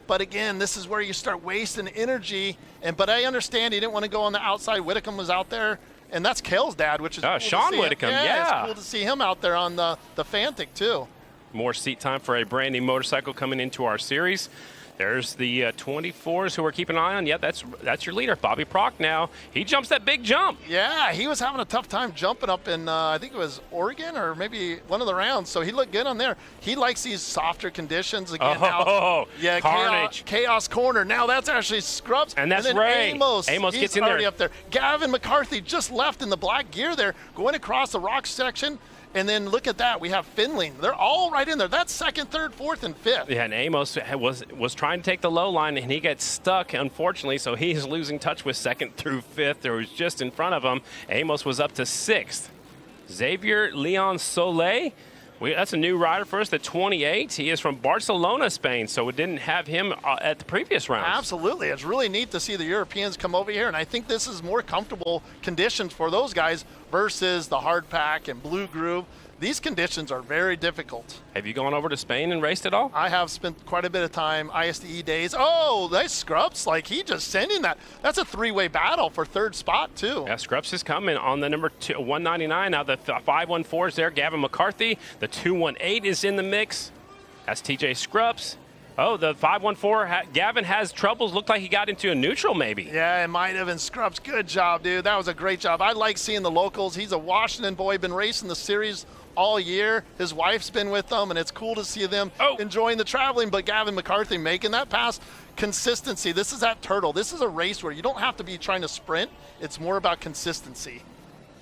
But again, this is where you start wasting energy. But I understand he didn't want to go on the outside. Whitcomb was out there. And that's Kale's dad, which is cool Sean to see Whitcomb, yeah. It's cool to see him out there on the Fantic, too. More seat time for a brand new motorcycle coming into our series. There's the 24s who we're keeping an eye on. Yeah, that's your leader, Bobby Prochnow. He jumps that big jump. Yeah, he was having a tough time jumping up in, I think it was Oregon or maybe one of the rounds. So he looked good on there. He likes these softer conditions. Again, yeah, carnage. Chaos corner. Now that's actually Scrups. And that's then Ray. Amos gets in already there. Up there. Gavin McCarthy just left in the black gear there, going across the rock section. And then look at that. We have Finley. They're all right in there. That's second, third, fourth, and fifth. Yeah, and Amos was trying to take the low line, and he gets stuck, unfortunately, so he's losing touch with second through fifth. There was just in front of him. Amos was up to sixth. Xavier Leon Soleil. That's a new rider for us, the 28. He is from Barcelona, Spain, so we didn't have him at the previous round. Absolutely. It's really neat to see the Europeans come over here, and I think this is more comfortable conditions for those guys versus the hard pack and blue groove. These conditions are very difficult. Have you gone over to Spain and raced at all? I have spent quite a bit of time, ISDE days. Oh, nice Scrups. Like, he just sending that. That's a three-way battle for third spot, too. Yeah, Scrups is coming on the number 199. Now the 514 is there, Gavin McCarthy. The 218 is in the mix. That's TJ Scrups. Oh, the 514, Gavin has troubles. Looked like he got into a neutral maybe. Yeah, it might have been Scrups. Good job, dude. That was a great job. I like seeing the locals. He's a Washington boy, been racing the series all year. His wife's been with them, and it's cool to see them enjoying the traveling. But Gavin McCarthy making that pass, consistency. This is that Turtle. This is a race where you don't have to be trying to sprint. It's more about consistency.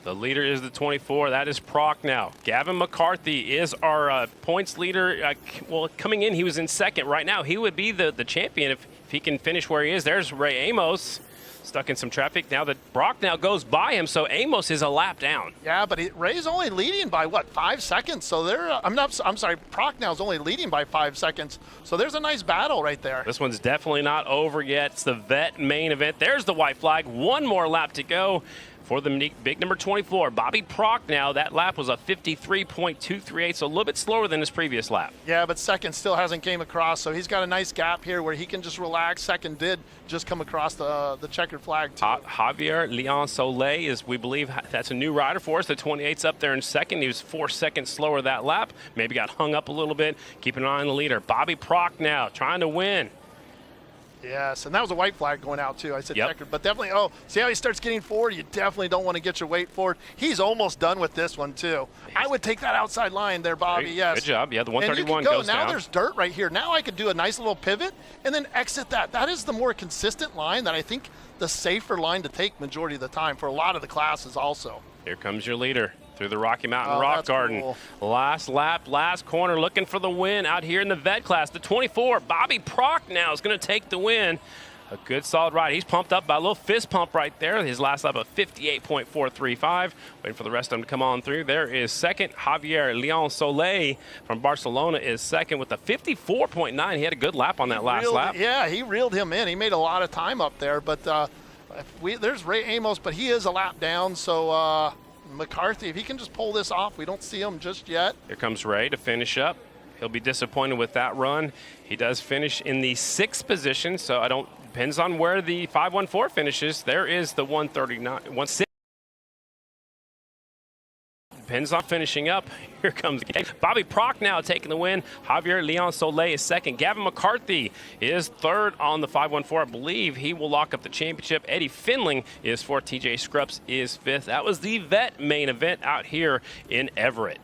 The leader is the 24. That is Prochnow. Gavin McCarthy is our points leader. Well, coming in, he was in second. Right now, he would be the champion if he can finish where he is. There's Ray Amos, stuck in some traffic. Now that Prochnow goes by him, so Amos is a lap down. Yeah, but Ray's only leading by, 5 seconds? So I'm sorry, Prochnow's only leading by 5 seconds. So there's a nice battle right there. This one's definitely not over yet. It's the vet main event. There's the white flag. One more lap to go. For the big number 24, Bobby Prochnow, that lap was a 53.238, so a little bit slower than his previous lap. Yeah, but second still hasn't came across, so he's got a nice gap here where he can just relax. Second did just come across the checkered flag, too. Javier Leon Soleil is, we believe, that's a new rider for us. The 28's up there in second. He was 4 seconds slower that lap. Maybe got hung up a little bit. Keeping an eye on the leader. Bobby Prochnow trying to win. Yes, and that was a white flag going out, too. I said checkered, but definitely, see how he starts getting forward? You definitely don't want to get your weight forward. He's almost done with this one, too. I would take that outside line there, Bobby, yes. Good job. Yeah, the 131 goes down. Now there's dirt right here. Now I could do a nice little pivot and then exit that. That is the more consistent line that I think the safer line to take majority of the time for a lot of the classes also. Here comes your leader. Through the Rocky Mountain Rock Garden. Cool. Last lap, last corner, looking for the win out here in the vet class. The 24, Bobby Prochnow is going to take the win. A good solid ride. He's pumped up by a little fist pump right there. His last lap of 58.435. Waiting for the rest of them to come on through. There is second. Javier Leon Soleil from Barcelona is second with a 54.9. He had a good lap on that last lap. Yeah, he reeled him in. He made a lot of time up there, but There's Ray Amos, but he is a lap down, so McCarthy, if he can just pull this off, we don't see him just yet. Here comes Ray to finish up. He'll be disappointed with that run. He does finish in the 6th position, so depends on where the 514 finishes. There is the 139, depends on finishing up. Here comes Bobby Prochnow taking the win. Javier Leon Soleil is second. Gavin McCarthy is third on the 514. I believe he will lock up the championship. Eddie Finling is fourth. TJ Scrupps is fifth. That was the vet main event out here in Everett.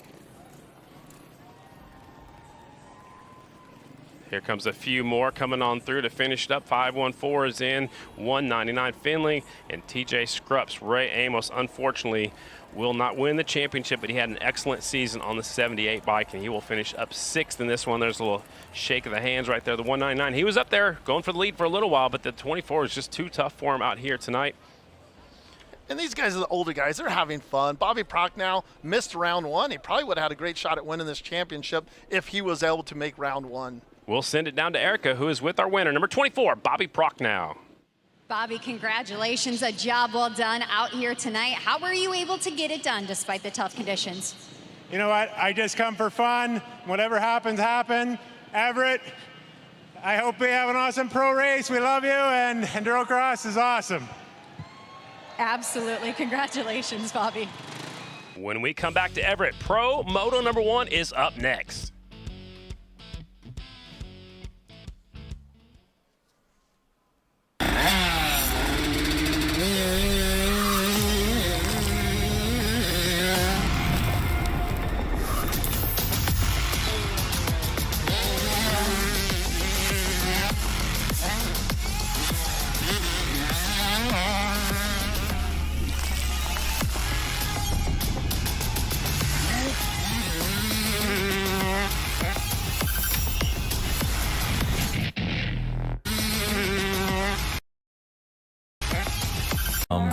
Here comes a few more coming on through to finish it up. 514 is in, 199 Finley, and TJ Scrupps. Ray Amos, unfortunately, will not win the championship, but he had an excellent season on the 78 bike, and he will finish up 6th in this one. There's a little shake of the hands right there. The 199, he was up there going for the lead for a little while, but the 24 is just too tough for him out here tonight. And these guys are the older guys. They're having fun. Bobby Prochnow missed round 1. He probably would have had a great shot at winning this championship if he was able to make round 1. We'll send it down to Erica, who is with our winner, number 24, Bobby Prochnow. Bobby, congratulations. A job well done out here tonight. How were you able to get it done despite the tough conditions? You know what? I just come for fun. Whatever happens, happen. Everett, I hope we have an awesome pro race. We love you, and EnduroCross is awesome. Absolutely. Congratulations, Bobby. When we come back to Everett, Pro Moto number 1 is up next.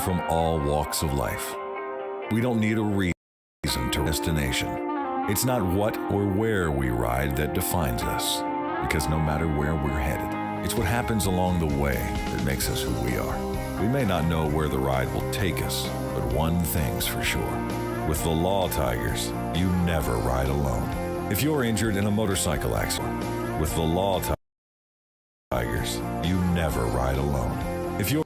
From all walks of life. We don't need a reason to destination. It's not what or where we ride that defines us, because no matter where we're headed, it's what happens along the way that makes us who we are. We may not know where the ride will take us, but one thing's for sure. With the Law Tigers, you never ride alone. If you're injured in a motorcycle accident, with the Law Tigers, you never ride alone. If you're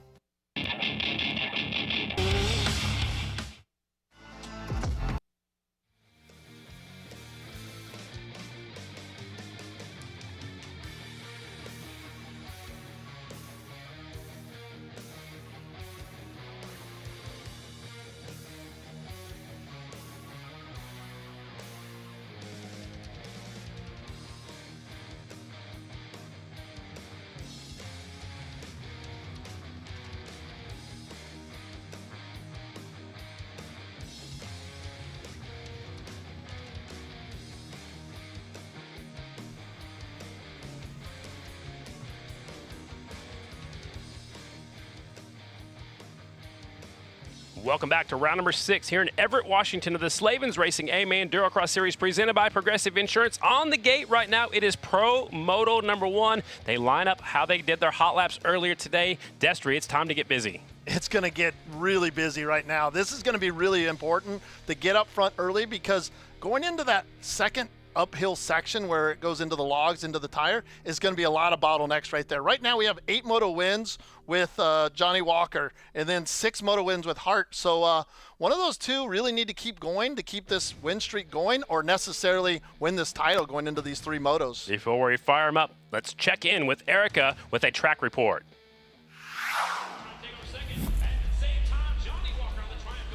Welcome back to round number 6 here in Everett, Washington of the Slavens Racing A-Man EnduroCross Series presented by Progressive Insurance. On the gate right now, it is Pro Moto number 1. They line up how they did their hot laps earlier today. Destry, it's time to get busy. It's going to get really busy right now. This is going to be really important to get up front early, because going into that second uphill section where it goes into the logs, into the tire, is going to be a lot of bottlenecks right there. Right now we have 8 moto wins with Johnny Walker, and then 6 moto wins with Hart. So one of those two really need to keep going to keep this win streak going, or necessarily win this title going into these 3 motos. Before we fire them up, let's check in with Erica with a track report.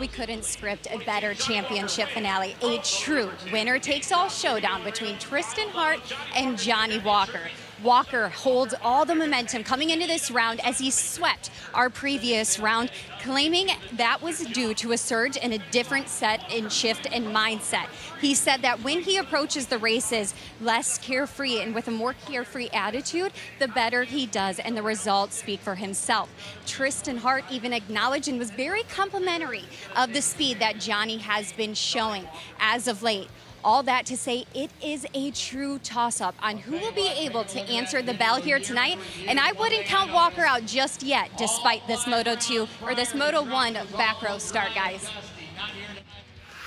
We couldn't script a better championship finale. A true winner-takes-all showdown between Tristan Hart and Johnny Walker. Walker holds all the momentum coming into this round as he swept our previous round, claiming that was due to a surge in a different set and shift in mindset. He said that when he approaches the races less carefree and with a more carefree attitude, the better he does, and the results speak for himself. Tristan Hart even acknowledged and was very complimentary of the speed that Johnny has been showing as of late. All that to say, it is a true toss-up on who will be able to answer the bell here tonight. And I wouldn't count Walker out just yet, despite this Moto2 or this Moto1 back row start, guys.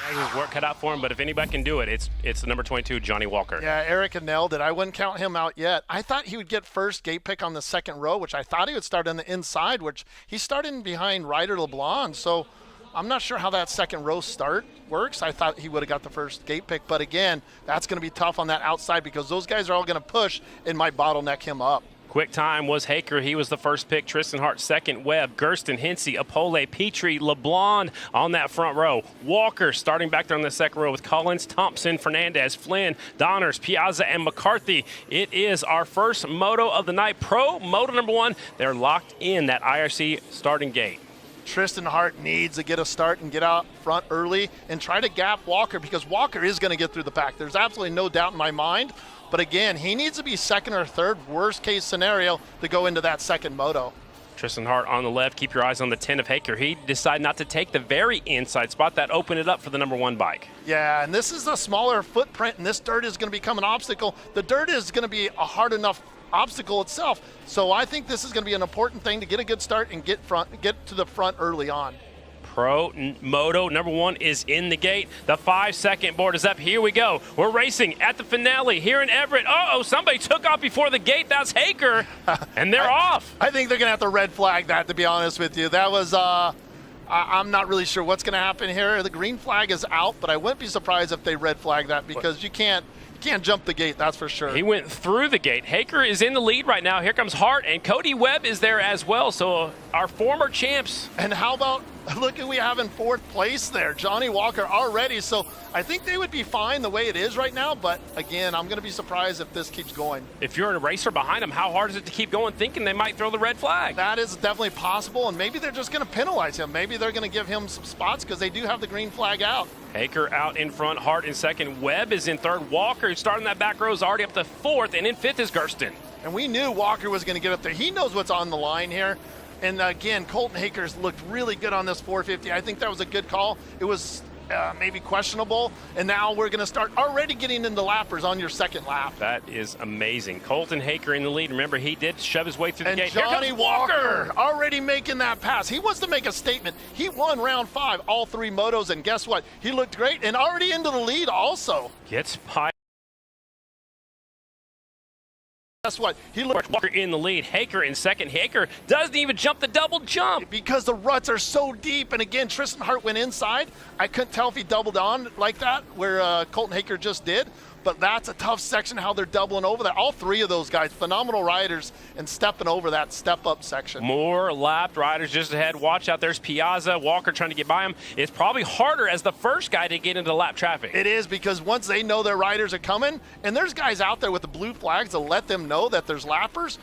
His work cut out for him, but if anybody can do it, it's the number 22, Johnny Walker. Yeah, Eric had nailed it. I wouldn't count him out yet. I thought he would get first gate pick on the second row, which I thought he would start on the inside, which he started behind Ryder LeBlanc. So I'm not sure how that second row start works. I thought he would have got the first gate pick, but again, that's going to be tough on that outside because those guys are all going to push and might bottleneck him up. Quick time was Haker. He was the first pick. Tristan Hart second. Webb, Gersten, Hensey, Apole, Petrie, LeBlanc on that front row. Walker starting back there on the second row with Collins, Thompson, Fernandez, Flynn, Donners, Piazza, and McCarthy. It is our first moto of the night. Pro moto number 1. They're locked in that IRC starting gate. Tristan Hart needs to get a start and get out front early and try to gap Walker because Walker is going to get through the pack. There's absolutely no doubt in my mind. But again, he needs to be second or third, worst case scenario, to go into that second moto. Tristan Hart on the left. Keep your eyes on the 10 of Haker. He decided not to take the very inside spot. That opened it up for the number 1 bike. Yeah, and this is a smaller footprint, and this dirt is going to become an obstacle. The dirt is going to be a hard enough obstacle itself. So I think this is going to be an important thing to get a good start and get to the front early on. Pro moto number 1 is in the gate. The 5-second board is up. Here we go. We're racing at the finale here in Everett. Uh-oh, somebody took off before the gate. That's Haker, and they're off. I think they're going to have to red flag that, to be honest with you. That was, I'm not really sure what's going to happen here. The green flag is out, but I wouldn't be surprised if they red flag that because you can't jump the gate, that's for sure. He went through the gate. Haker is in the lead right now. Here comes Hart, and Cody Webb is there as well. So our former champs. And how about, look who we have in 4th place there, Johnny Walker already. So I think they would be fine the way it is right now. But again, I'm going to be surprised if this keeps going. If you're a racer behind them, how hard is it to keep going thinking they might throw the red flag? That is definitely possible. And maybe they're just going to penalize him. Maybe they're going to give him some spots because they do have the green flag out. Haker out in front, Hart in second, Webb is in third, Walker starting that back row is already up to 4th, and in 5th is Gersten. And we knew Walker was going to get up there. He knows what's on the line here. And again, Colton Hakers looked really good on this 450. I think that was a good call. It was maybe questionable. And now we're going to start already getting into lappers on your second lap. That is amazing. Colton Haker in the lead. Remember, he did shove his way through the gate. Johnny Walker already making that pass. He wants to make a statement. He won round 5, all 3 motos, and guess what? He looked great and already into the lead also. Gets by. Guess what? He looked Walker in the lead. Haker in second. Haker doesn't even jump the double jump. Because the ruts are so deep. And again, Tristan Hart went inside. I couldn't tell if he doubled on like that, where Colton Haker just did. But that's a tough section, how they're doubling over that. All 3 of those guys, phenomenal riders, and stepping over that step-up section. More lapped riders just ahead. Watch out, there's Piazza. Walker trying to get by him. It's probably harder as the first guy to get into lap traffic. It is, because once they know their riders are coming, and there's guys out there with the blue flags to let them know that there's lappers,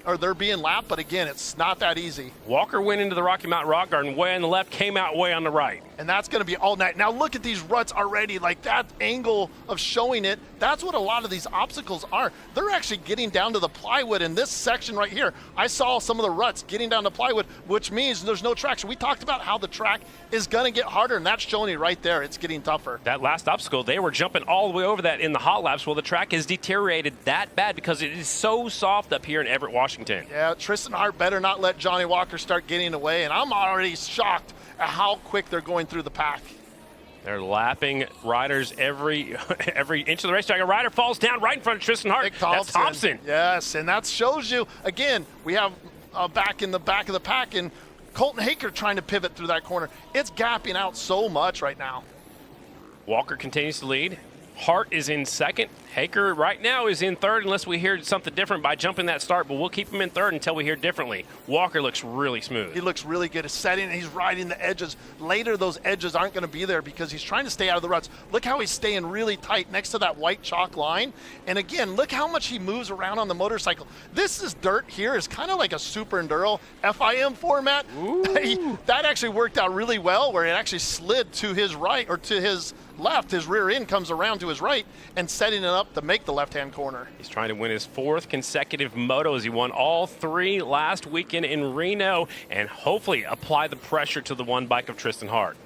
or they're being lapped, but again, it's not that easy. Walker went into the Rocky Mountain Rock Garden way on the left, came out way on the right. And that's going to be all night. Now look at these ruts already, like that angle of showing it. That's what a lot of these obstacles are. They're actually getting down to the plywood in this section right here. I saw some of the ruts getting down to plywood, which means there's no traction. We talked about how the track is going to get harder, and that's showing you right there. It's getting tougher. That last obstacle, they were jumping all the way over that in the hot laps. Well, the track has deteriorated that bad because it is so soft up here in Everett, Washington. Yeah, Tristan Hart better not let Johnny Walker start getting away, and I'm already shocked at how quick they're going through the pack. They're lapping riders every inch of the racetrack. A rider falls down right in front of Tristan Hart. That's Thompson. Yes, and that shows you, again, we have back in the back of the pack, and Colton Haker trying to pivot through that corner. It's gapping out so much right now. Walker continues to lead. Hart is in second. Haker right now is in third unless we hear something different by jumping that start, but we'll keep him in third until we hear differently. Walker looks really smooth. He looks really good at setting, and he's riding the edges. Later, those edges aren't going to be there because he's trying to stay out of the ruts. Look how he's staying really tight next to that white chalk line. And again, look how much he moves around on the motorcycle. This is dirt here is kind of like a Super Enduro FIM format. That actually worked out really well, where it actually slid to his right, or to his left. His rear end comes around to his right and setting it up to make the left-hand corner. He's trying to win his 4th consecutive motos. He won all 3 last weekend in Reno and hopefully apply the pressure to the one bike of Tristan Hart.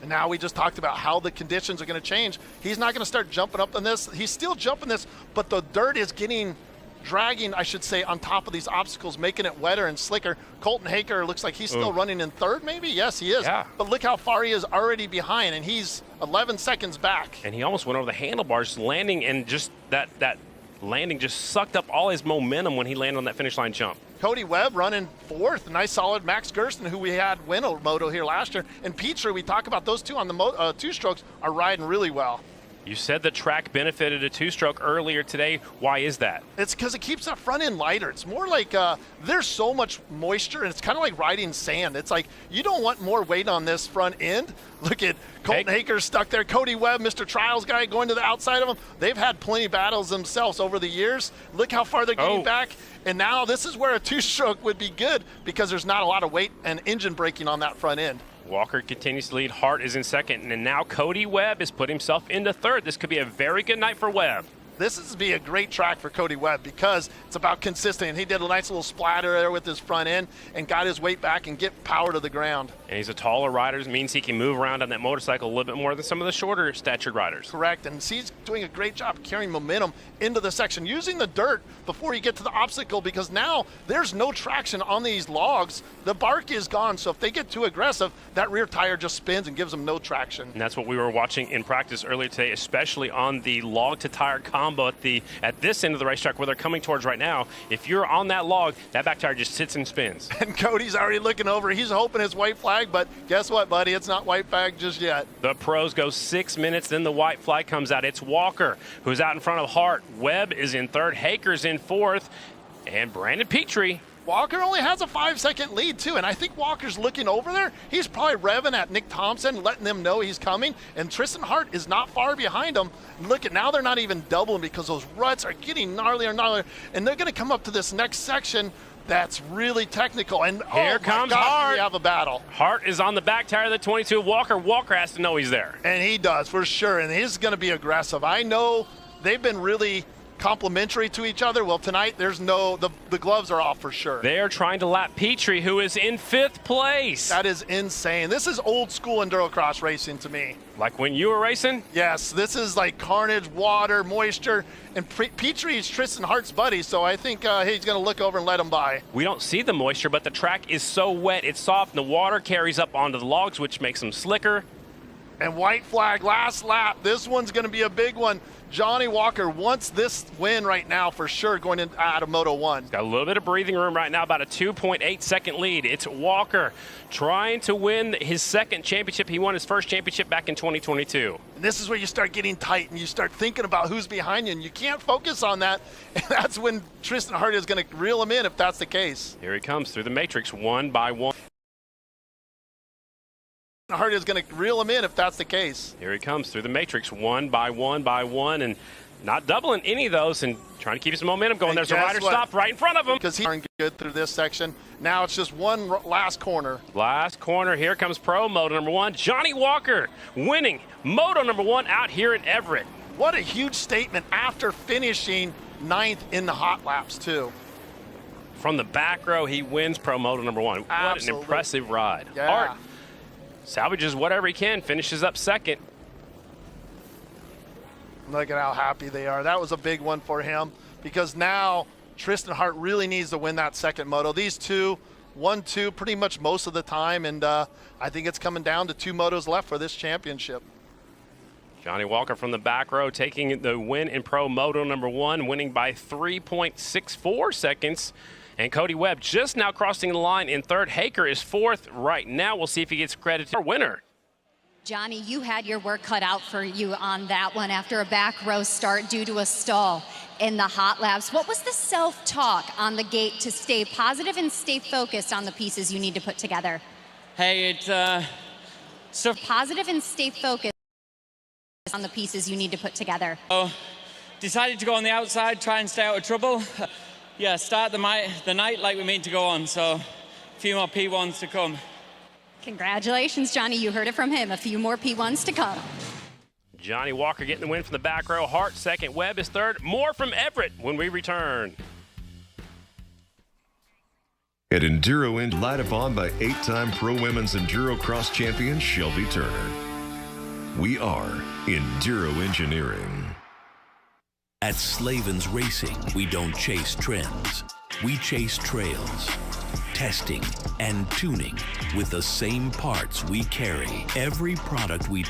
And now we just talked about how the conditions are going to change. He's not going to start jumping up on this. He's still jumping this, but the dirt is dragging, I should say, on top of these obstacles, making it wetter and slicker. Colton Haker looks like he's still running in third, maybe? Yes, he is. Yeah. But look how far he is already behind, and he's 11 seconds back. And he almost went over the handlebars, landing, and just that landing just sucked up all his momentum when he landed on that finish line jump. Cody Webb running fourth. Nice, solid Max Gersten, who we had win a moto here last year. And Petrie, we talk about those two on the two-strokes, are riding really well. You said the track benefited a two-stroke earlier today. Why is that? It's because it keeps that front end lighter. It's more like there's so much moisture, and it's kind of like riding sand. It's like you don't want more weight on this front end. Look at Colton Haker stuck there. Cody Webb, Mr. Trials guy, going to the outside of him. They've had plenty of battles themselves over the years. Look how far they're getting back. And now this is where a two-stroke would be good because there's not a lot of weight and engine braking on that front end. Walker continues to lead. Hart is in second, and now Cody Webb has put himself into third. This could be a very good night for Webb. This is be a great track for Cody Webb because it's about consistency. And he did a nice little splatter there with his front end and got his weight back and get power to the ground. And he's a taller rider, which means he can move around on that motorcycle a little bit more than some of the shorter statured riders. Correct, and he's doing a great job carrying momentum into the section, using the dirt before you get to the obstacle because now there's no traction on these logs. The bark is gone, so if they get too aggressive, that rear tire just spins and gives them no traction. And that's what we were watching in practice earlier today, especially on the log to tire combo at this end of the racetrack where they're coming towards right now. If you're on that log, that back tire just sits and spins. And Cody's already looking over. He's hoping it's white flag, but guess what, buddy? It's not white flag just yet. The pros go 6 minutes, then the white flag comes out. It's Walker who's out in front of Hart. Webb is in third. Haker's in fourth. And Brandon Petrie. Walker only has a 5-second lead, too, and I think Walker's looking over there. He's probably revving at Nick Thompson, letting them know he's coming, and Tristan Hart is not far behind him. Look at now, they're not even doubling because those ruts are getting gnarlier and gnarlier, and they're going to come up to this next section that's really technical. And here comes Hart. We have a battle. Hart is on the back tire of the 22 of Walker. Walker has to know he's there. And he does, for sure, and he's going to be aggressive. I know they've been really complementary to each other. Well, tonight there's the gloves are off for sure. They are trying to lap Petrie, who is in 5th place. That is insane. This is old school EnduroCross racing to me. Like when you were racing? Yes, this is like carnage, water, moisture, and Petrie is Tristan Hart's buddy, so I think he's going to look over and let him by. We don't see the moisture, but the track is so wet, it's soft, and the water carries up onto the logs, which makes them slicker. And white flag, last lap. This one's going to be a big one. Johnny Walker wants this win right now for sure going out of Moto 1. Got a little bit of breathing room right now, about a 2.8-second lead. It's Walker trying to win his second championship. He won his first championship back in 2022. And this is where you start getting tight and you start thinking about who's behind you, and you can't focus on that. And that's when Tristan Hart is going to reel him in if that's the case. Here he comes through the matrix one by one. Hart is going to reel him in if that's the case. Here he comes through the matrix one by one, and not doubling any of those and trying to keep his momentum going. And there's a rider stopped right in front of him. Because he's good through this section. Now it's just one last corner. Last corner. Here comes Pro Moto number 1. Johnny Walker winning Moto number 1 out here at Everett. What a huge statement after finishing 9th in the hot laps too. From the back row, he wins Pro Moto number 1. Absolutely. What an impressive ride. Yeah. Hart salvages whatever he can, finishes up second. Look at how happy they are. That was a big one for him because now Tristan Hart really needs to win that second moto. These two, 1-2 pretty much most of the time, and I think it's coming down to 2 motos left for this championship. Johnny Walker from the back row taking the win in Pro Moto number 1, winning by 3.64 seconds. And Cody Webb just now crossing the line in third. Haker is fourth right now. We'll see if he gets credit to our winner. Johnny, you had your work cut out for you on that one after a back row start due to a stall in the hot laps. What was the self-talk on the gate to stay positive and stay focused on the pieces you need to put together? Hey, it's so positive and stay focused on the pieces you need to put together. Oh, decided to go on the outside, try and stay out of trouble. Yeah, start the night like we mean to go on, so a few more P1s to come. Congratulations, Johnny. You heard it from him. A few more P1s to come. Johnny Walker getting the win from the back row. Hart second. Webb is third. More from Everett when we return. At Enduro, light upon by 8-time Pro Women's EnduroCross champion Shelby Turner. We are Enduro Engineering. At Slavens Racing, we don't chase trends. We chase trails, testing and tuning with the same parts we carry. Every product we